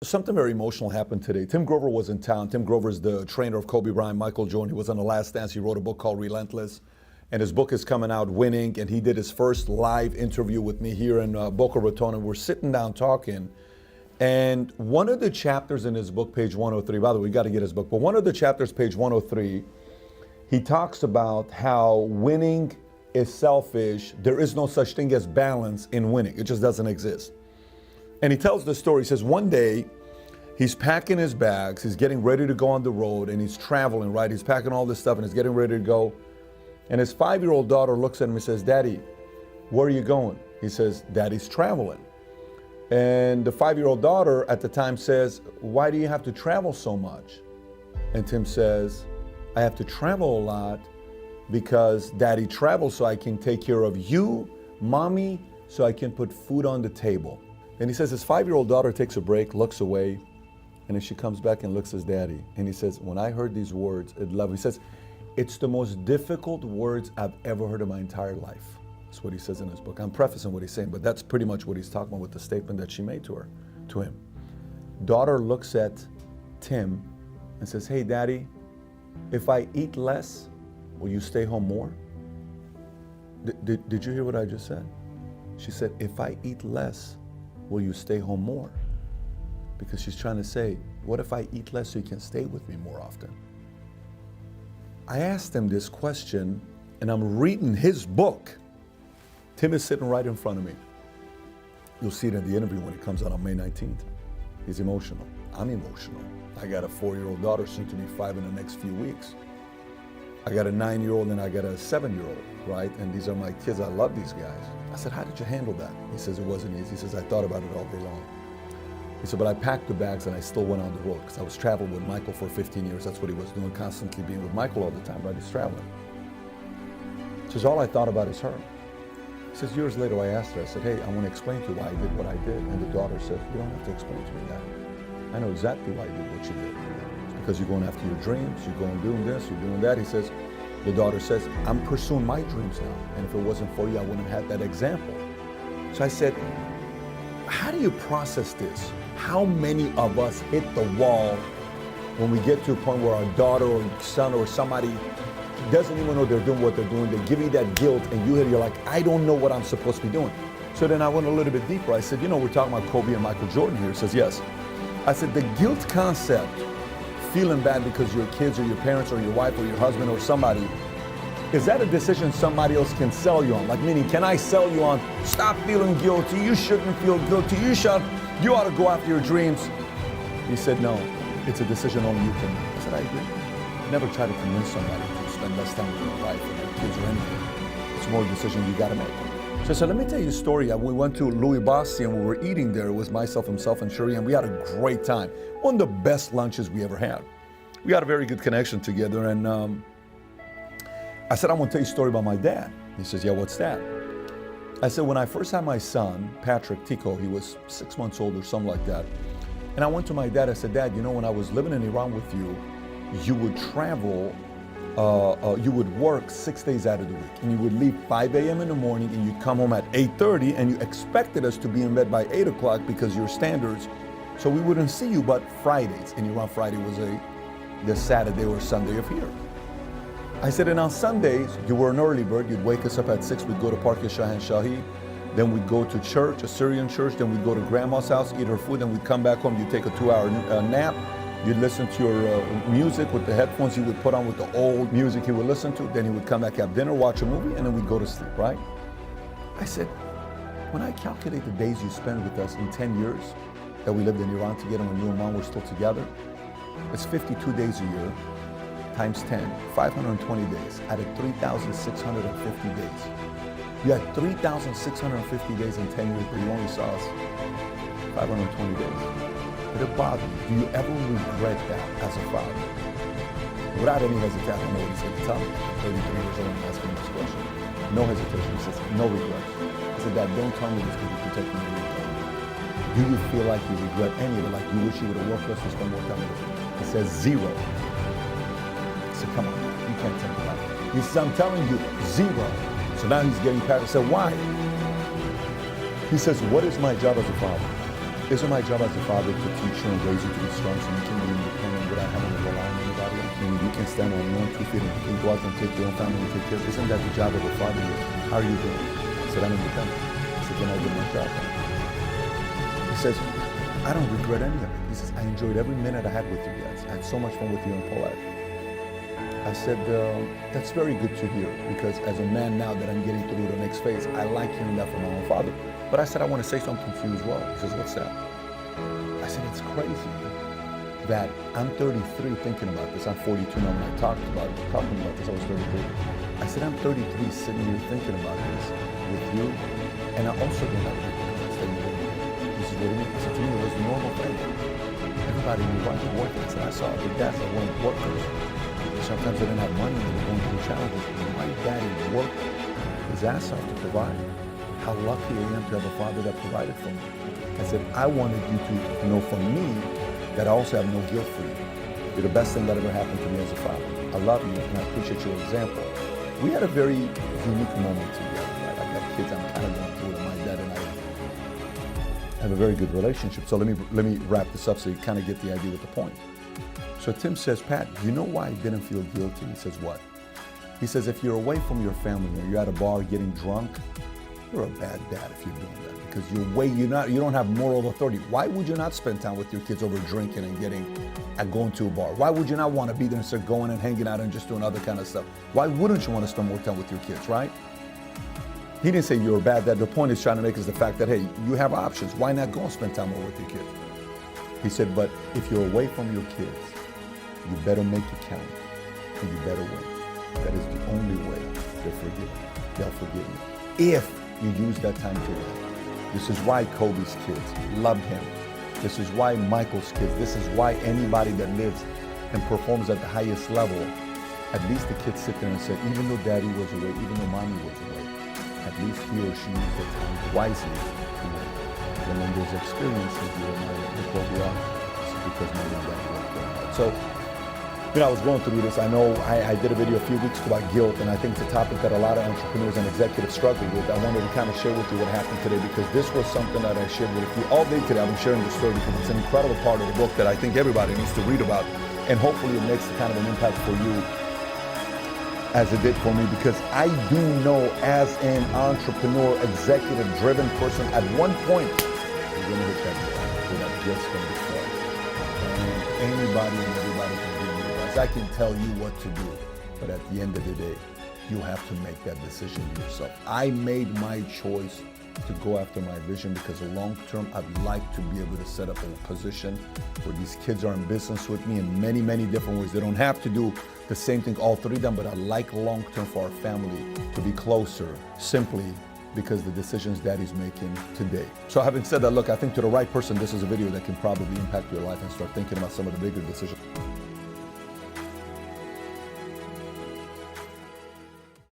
Something very emotional happened today. Tim Grover was in town. Tim Grover is the trainer of Kobe Bryant, Michael Jordan. He was on The Last Dance. He wrote a book called Relentless. And his book is coming out, Winning. And he did his first live interview with me here in Boca Raton. And we're sitting down talking. And one of the chapters in his book, page 103, by the way, we got to get his book. But one of the chapters, page 103, he talks about how winning is selfish. There is no such thing as balance in winning. It just doesn't exist. And he tells the story. He says one day he's packing his bags, he's getting ready to go on the road, and he's traveling, right? He's packing all this stuff and he's getting ready to go. And his 5-year-old daughter looks at him and says, "Daddy, where are you going?" He says, "Daddy's traveling." And the 5-year-old daughter at the time says, "Why do you have to travel so much?" And Tim says, "I have to travel a lot because Daddy travels so I can take care of you, Mommy, so I can put food on the table." And he says his 5-year-old daughter takes a break, looks away, and then she comes back and looks at his daddy. And he says, "When I heard these words, it loved me." He says, "It's the most difficult words I've ever heard in my entire life." That's what he says in his book. I'm prefacing what he's saying, but that's pretty much what he's talking about with the statement that she made to him. Daughter looks at Tim and says, "Hey, Daddy, if I eat less, will you stay home more?" Did you hear what I just said? She said, "If I eat less, will you stay home more?" Because she's trying to say, what if I eat less so you can stay with me more often? I asked him this question, and I'm reading his book. Tim is sitting right in front of me. You'll see it in the interview when it comes out on May 19th. He's emotional. I'm emotional. I got a 4-year-old daughter, soon to be 5 in the next few weeks. I got a 9-year-old and I got a 7-year-old, right? And these are my kids. I love these guys. I said, "How did you handle that?" He says, "It wasn't easy." He says, "I thought about it all day long." He said, "But I packed the bags and I still went on the road because I was traveling with Michael for 15 years. That's what he was doing, constantly being with Michael all the time, right? He's traveling." He says, "All I thought about is her." He says, years later, I asked her, I said, "Hey, I want to explain to you why I did what I did." And the daughter said, "You don't have to explain to me that. I know exactly why you did what you did. It's because you're going after your dreams, you're going doing this, you're doing that." He says, the daughter says, "I'm pursuing my dreams now. And if it wasn't for you, I wouldn't have had that example." So I said, how do you process this? How many of us hit the wall when we get to a point where our daughter or son or somebody doesn't even know they're doing what they're doing? They give you that guilt and you're like, "I don't know what I'm supposed to be doing." So then I went a little bit deeper. I said, we're talking about Kobe and Michael Jordan here. He says, yes. I said, the guilt concept, feeling bad because your kids or your parents or your wife or your husband or somebody, is that a decision somebody else can sell you on? Like, meaning, can I sell you on, stop feeling guilty, you shouldn't feel guilty, you ought to go after your dreams? He said, no, it's a decision only you can make. I said, I agree. Never try to convince somebody to spend less time with their wife or their kids or anything. It's more a decision you got to make. So I said, let me tell you a story. We went to Louis Bassi and we were eating there. It was myself, himself, and Shuri, and we had a great time. One of the best lunches we ever had. We had a very good connection together, and I said, I want to tell you a story about my dad. He says, yeah, what's that? I said, when I first had my son, Patrick Tico, he was 6 months old or something like that. And I went to my dad, I said, Dad, when I was living in Iran with you, you would travel, you would work 6 days out of the week. And you would leave 5 a.m. in the morning and you'd come home at 8:30 and you expected us to be in bed by 8 o'clock because your standards. So we wouldn't see you but Fridays. In Iran, Friday was the Saturday or Sunday of here. I said, and on Sundays, you were an early bird. You'd wake us up at 6. We'd go to Park Shahan Shahi. Then we'd go to church, Assyrian church. Then we'd go to grandma's house, eat her food. Then we'd come back home. You'd take a 2-hour nap. You'd listen to your music with the headphones you would put on with the old music he would listen to. Then he would come back, have dinner, watch a movie, and then we'd go to sleep, right? I said, when I calculate the days you spent with us in 10 years that we lived in Iran together when you and Mom were still together, it's 52 days a year. Times 10, 520 days out of 3,650 days. You had 3,650 days in 10 years, but you only saw us 520 days. Did it bother you? Do you ever regret that as a father? Without any hesitation, I don't know what he's going to tell me. 33 years old, I'm asking him this question. No hesitation. He says, no regrets. I said, Dad, don't tell me this because you're protecting me. Do you feel like you regret any of it? Like you wish you would have worked less to spend more time with us? He says, 0. I said, come on, you can't tell me that. He says, I'm telling you, 0. So now he's getting past. I said, why? He says, what is my job as a father? Isn't my job as a father to teach you and raise you to be strong so you can be independent without having to rely on anybody? I mean, you can stand on your own 2 feet and you can go out and take your own family and take care. Isn't that the job of a father? How are you doing? I said, I'm independent. I said, then I did my job. He says, I don't regret any of it. He says, I enjoyed every minute I had with you guys. I had so much fun with you and Paulette. I said, that's very good to hear, because as a man now that I'm getting through the next phase, I like hearing that from my own father. But I said, I want to say something to you as well. He says, what's that? I said, it's crazy that I'm 33 thinking about this. I'm 42 now. When I talking about this, I was 33. I said, I'm 33 sitting here thinking about this with you, and I also don't have to stay with you. He said, what do you mean? I said, to me, it was a normal thing. Everybody knew I was working. I said, I saw the dads that weren't workers. Sometimes they didn't have money and they were going through challenges. My daddy worked his ass off to provide. How lucky I am to have a father that provided for me. I said, I wanted you to know from me that I also have no guilt for you. You're the best thing that ever happened to me as a father. I love you and I appreciate your example. We had a very unique moment together, right? I got kids, I'm kind of going through it. My dad and I have a very good relationship. So let me wrap this up so you kind of get the idea with the point. So Tim says, Pat, you know why I didn't feel guilty? He says, what? He says, if you're away from your family or you're at a bar getting drunk, you're a bad dad if you're doing that, because you don't have moral authority. Why would you not spend time with your kids over drinking and going to a bar? Why would you not want to be there and start going and hanging out and just doing other kind of stuff? Why wouldn't you want to spend more time with your kids, right? He didn't say you're a bad dad. The point he's trying to make is the fact that, hey, you have options. Why not go and spend time more with your kids? He said, but if you're away from your kids, you better make it count and you better win. That is the only way they'll forgive you. If you use that time to win. This is why Kobe's kids loved him. This is why Michael's kids, this is why anybody that lives and performs at the highest level, at least the kids sit there and say, even though daddy was away, even though mommy was away, at least he or she used their time wisely to win. And when there's experiences, you remind them, look, we are, this is because my dad worked very hard. So, I was going through this. I know I did a video a few weeks ago about guilt, and I think it's a topic that a lot of entrepreneurs and executives struggle with. I wanted to kind of share with you what happened today, because this was something that I shared with you all day today. I've been sharing this story because it's an incredible part of the book that I think everybody needs to read about, and hopefully it makes kind of an impact for you as it did for me, because I do know as an entrepreneur, executive-driven person, at one point, you're going to hit that guilt. That guilt's going to be felt. And anybody and everybody can give you advice. I can tell you what to do, but at the end of the day, you have to make that decision yourself. I made my choice to go after my vision because long term, I'd like to be able to set up a position where these kids are in business with me in many, many different ways. They don't have to do the same thing, all three of them, but I'd like long term for our family to be closer, simply because the decisions daddy's making today. So having said that, look, I think to the right person, this is a video that can probably impact your life and start thinking about some of the bigger decisions.